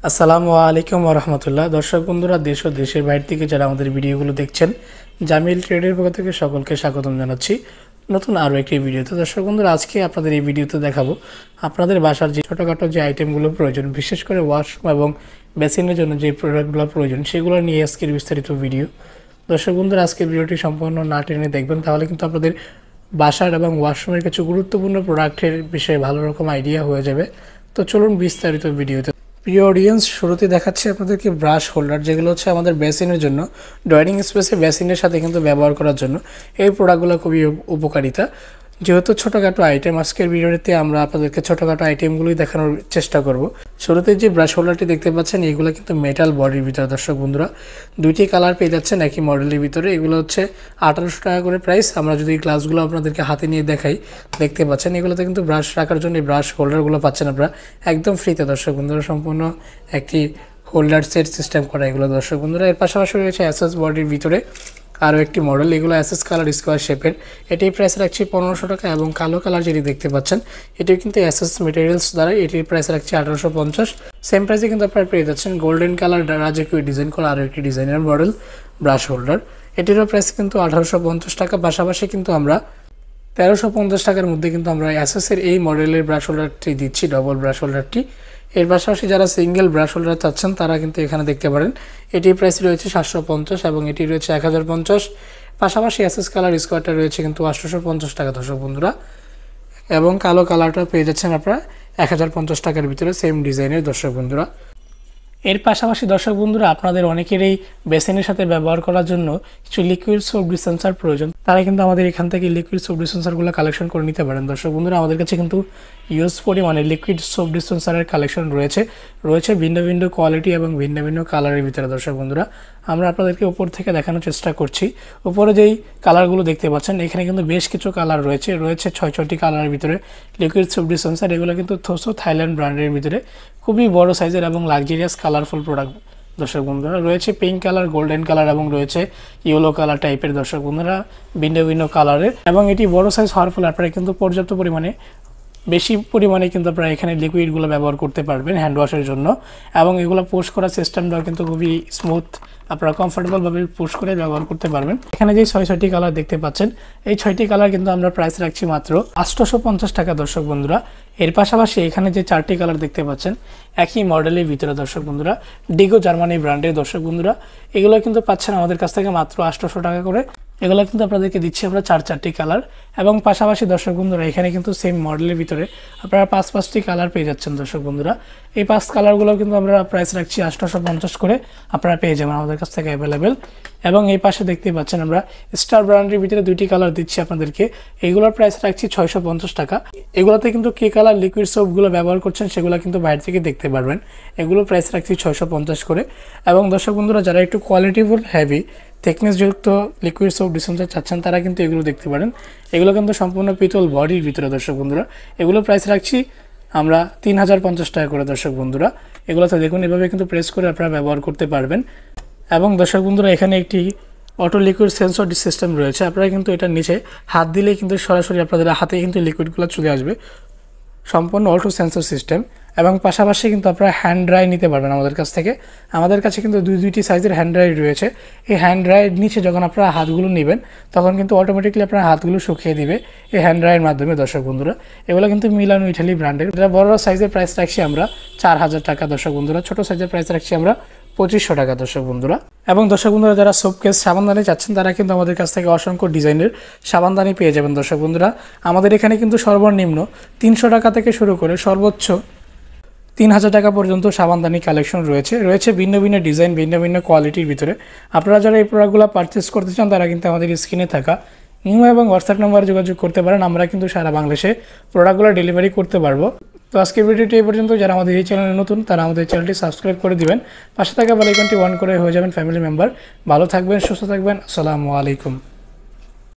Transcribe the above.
আসসালামু আলাইকুম রহমতুল্লাহ। দর্শক বন্ধুরা, দেশ ও দেশের বাইরে থেকে যারা আমাদের ভিডিওগুলো দেখছেন, জামিল ট্রেডের পক্ষ থেকে সকলকে স্বাগতম জানাচ্ছি নতুন আরও একটি ভিডিওতে। দর্শক বন্ধুরা, আজকে আপনাদের এই ভিডিওতে দেখাবো আপনাদের বাসার যে ছোটোখাটো যে আইটেমগুলো প্রয়োজন, বিশেষ করে ওয়াশরুম এবং বেসিনের জন্য যে প্রোডাক্টগুলো প্রয়োজন, সেগুলো নিয়ে আজকের বিস্তারিত ভিডিও। দর্শক বন্ধুরা, আজকের ভিডিওটি সম্পূর্ণ না টেনে দেখবেন, তাহলে কিন্তু আপনাদের বাসার এবং ওয়াশরুমের কিছু গুরুত্বপূর্ণ প্রোডাক্টের বিষয়ে ভালো রকম আইডিয়া হয়ে যাবে। তো চলুন বিস্তারিত ভিডিওতে। প্রিয় অডিয়েন্স, শুরুতে দেখাচ্ছি আপনাদেরকে ব্রাশ হোল্ডার, যেগুলো হচ্ছে আমাদের বেসিনের জন্য, ড্রয়িং স্পেসে বেসিনের সাথে কিন্তু ব্যবহার করার জন্য এই প্রোডাক্টগুলো খুবই উপকারিতা। যেহেতু ছোটোখাটো আইটেম, আজকের ভিডিওতে আমরা আপনাদেরকে ছোটোখাটো আইটেমগুলোই দেখানোর চেষ্টা করব। শুরুতে যে ব্রাশ হোল্ডারটি দেখতে পাচ্ছেন, এগুলো কিন্তু মেটাল বডির ভিতরে। দর্শক বন্ধুরা, দুইটি কালার পেয়ে যাচ্ছেন একই মডেলের ভিতরে। এগুলো হচ্ছে 1800 টাকা করে প্রাইস। আমরা যদি গ্লাসগুলো আপনাদেরকে হাতে নিয়ে দেখাই, দেখতে পাচ্ছেন এগুলোতে কিন্তু ব্রাশ রাখার জন্য এই ব্রাশ হোল্ডারগুলো পাচ্ছেন আপনারা একদম ফ্রিতে। দর্শক বন্ধুরা, সম্পূর্ণ একটি হোল্ডার সেট সিস্টেম করা এগুলো। দর্শক বন্ধুরা, এর পাশাপাশি রয়েছে এসএস বডির ভিতরে আরও একটি মডেল, এগুলো এসএস কালার স্কোয়ার শেপের। এটির প্রাইস রাখছি 1500 টাকা। এবং কালো কালার যেটি দেখতে পাচ্ছেন, এটিও কিন্তু এসএস মেটেরিয়ালস দ্বারা, এটির প্রাইস রাখছি 1850। সেম প্রাইসে কিন্তু আপনারা পেয়ে যাচ্ছেন গোল্ডেন কালার রাজকীয় ডিজাইন করা আরও একটি ডিজাইনের মডেল ব্রাশ হোল্ডার। এটিরও প্রাইস কিন্তু 1850 টাকা। পাশাপাশি কিন্তু আমরা 1350 টাকার মধ্যে কিন্তু আমরা এসএসের এই মডেলের ব্রাশ হোল্ডারটি দিচ্ছি, ডবল ব্রাশ হোল্ডারটি। এর পাশাপাশি যারা সিঙ্গেল ব্রাশ হোল্ডার চাচ্ছেন, তারা কিন্তু এখানে দেখতে পারেন এটির প্রাইস রয়েছে 750 এবং এটি রয়েছে 1050। পাশাপাশি এসএস কালার স্কোয়ারটা রয়েছে কিন্তু 850 টাকা। দর্শক বন্ধুরা, এবং কালো কালারটা পেয়ে যাচ্ছেন আপনারা 1050 টাকার ভিতরে, সেম ডিজাইনের। দর্শক বন্ধুরা, এর পাশাপাশি দর্শক বন্ধুরা, আপনাদের অনেকেরই বেসিনের সাথে ব্যবহার করার জন্য কিছু লিকুইড সোপ ডিসপেন্সার প্রয়োজন, তারা কিন্তু আমাদের এখান থেকে লিকুইড সোপ ডিসপেন্সারগুলো কালেকশন করে নিতে পারেন। দর্শক বন্ধুরা, আমাদের কাছে কিন্তু ইউজ পরিমাণে লিকুইড সোপ ডিসপেন্সারের কালেকশন রয়েছে ভিন্ন ভিন্ন কোয়ালিটি এবং ভিন্ন ভিন্ন কালারের ভিতরে। দর্শক বন্ধুরা, আমরা আপনাদেরকে উপর থেকে দেখানোর চেষ্টা করছি। উপরে যেই কালারগুলো দেখতে পাচ্ছেন, এখানে কিন্তু বেশ কিছু কালার রয়েছে 6টি কালারের ভিতরে লিকুইড সোপ ডিসপেন্সার। এগুলো কিন্তু থোসো থাইল্যান্ড ব্র্যান্ডের ভিতরে খুবই বড় সাইজের এবং লাক্সারিয়াস কালারফুল প্রোডাক্ট। দর্শক বন্ধুরা, রয়েছে পিঙ্ক কালার, গোল্ডেন কালার এবং রয়েছে ইয়েলো কালার টাইপের। দর্শক বন্ধুরা, ভিন্ন ভিন্ন কালারের, এবং এটি বড় সাইজ হওয়ার ফলে আপনারা কিন্তু পর্যাপ্ত পরিমাণে বেশি পরিমাণে কিন্তু আপনারা এখানে লিকুইডগুলো ব্যবহার করতে পারবেন হ্যান্ড ওয়াশের জন্য। এবং এগুলো পোস্ট করার সিস্টেমটাও কিন্তু খুবই স্মুথ, আপনারা কমফোর্টেবলভাবে পোস্ট করে ব্যবহার করতে পারবেন। এখানে যে 6টি কালার দেখতে পাচ্ছেন, এই 6টি কালার কিন্তু আমরা প্রাইস রাখছি মাত্র 850 টাকা। দর্শক বন্ধুরা, এর পাশাপাশি এখানে যে 4টি কালার দেখতে পাচ্ছেন একই মডেলের ভিতরে। দর্শক বন্ধুরা, ডিগো জার্মানি ব্র্যান্ডের। দর্শক বন্ধুরা, এগুলো কিন্তু পাচ্ছেন আমাদের কাছ থেকে মাত্র 800 টাকা করে। এগুলো কিন্তু আপনাদেরকে দিচ্ছি আমরা 4টি কালার। এবং পাশাপাশি দর্শক বন্ধুরা, এখানে কিন্তু সেম মডেলের ভিতরে আপনারা 5টি কালার পেয়ে যাচ্ছেন। দর্শক বন্ধুরা, এই 5 কালারগুলো কিন্তু আমরা প্রাইস রাখছি 850 করে, আপনারা পেয়ে যাবেন আমাদের কাছ থেকে অ্যাভেলেবেল। এবং এই পাশে দেখতে পাচ্ছেন আমরা স্টার ব্র্যান্ডের ভিতরে 2টি কালার দিচ্ছি আপনাদেরকে, এইগুলোর প্রাইস রাখছি 650 টাকা। এগুলোতে কিন্তু কী কালার লিকুইড সোপগুলো ব্যবহার করছেন সেগুলো কিন্তু বাইরে থেকে দেখতে পারবেন। এগুলো প্রাইস রাখছি 650 করে। এবং দর্শক বন্ধুরা, যারা একটু কোয়ালিটিফুল হেভি থিকনেসযুক্ত লিকুইড সোপ ডিসপেন্সার চাচ্ছেন, তারা কিন্তু এগুলো দেখতে পারেন। এগুলো কিন্তু সম্পূর্ণ পিতল বডির ভিতরে। দর্শক বন্ধুরা, এগুলো প্রাইস রাখছি আমরা 3050 টাকা করে। দর্শক বন্ধুরা, এগুলোতে দেখুন এভাবে কিন্তু প্রেস করে আপনারা ব্যবহার করতে পারবেন। এবং দর্শক বন্ধুরা, এখানে একটি অটো লিকুইড সেন্সর সিস্টেম রয়েছে। আপনারা কিন্তু এটার নিচে হাত দিলেই কিন্তু সরাসরি আপনাদের হাতে কিন্তু লিকুইডগুলো চলে আসবে, সম্পূর্ণ অটো সেন্সর সিস্টেম। এবং পাশাপাশি কিন্তু আপনারা হ্যান্ড ড্রাই নিতে পারবেন আমাদের কাছ থেকে। আমাদের কাছে কিন্তু দুইটি সাইজের হ্যান্ড ড্রাই রয়েছে। এই হ্যান্ড ড্রাইয়ের নিচে যখন আপনারা হাতগুলো নেবেন, তখন কিন্তু অটোমেটিকলি আপনার হাতগুলো শুকিয়ে দিবে এই হ্যান্ড ড্রাইয়ের মাধ্যমে। দর্শক বন্ধুরা, এগুলো কিন্তু মিলানো ইটালি ব্র্যান্ডের। এটা বড় সাইজের প্রাইস রাখছি আমরা 4000 টাকা। দর্শক বন্ধুরা, ছোট সাইজের প্রাইস রাখছি আমরা 2500 টাকা। দর্শক বন্ধুরা, এবং দর্শক বন্ধুরা, যারা সোপকেস সাবানদানি চাচ্ছেন, তারা কিন্তু আমাদের কাছ থেকে অসংখ্য ডিজাইনের সাবানদানি পেয়ে যাবেন। দর্শক বন্ধুরা, আমাদের এখানে কিন্তু সর্বনিম্ন 300 টাকা থেকে শুরু করে সর্বোচ্চ 3000 টাকা পর্যন্ত সাবানদানি কালেকশন রয়েছে ভিন্ন ভিন্ন ডিজাইন, ভিন্ন ভিন্ন কোয়ালিটির ভিতরে। আপনারা যারা এই প্রোডাক্টগুলো পারচেস করতে চান, তারা কিন্তু আমাদের স্ক্রিনে থাকা ইমো এবং হোয়াটসঅ্যাপ নাম্বারে যোগাযোগ করতে পারেন। আমরা কিন্তু সারা বাংলাদেশে প্রোডাক্টগুলো ডেলিভারি করতে পারবো। তো আজকের ভিডিওটি এই পর্যন্ত। যারা আমাদের এই চ্যানেলে নতুন, তারা আমাদের চ্যানেলটি সাবস্ক্রাইব করে দিবেন, পাশে থাকা বেল আইকনটি অন করে হয়ে যাবেন ফ্যামিলি মেম্বার। ভালো থাকবেন, সুস্থ থাকবেন। আসসালামু আলাইকুম।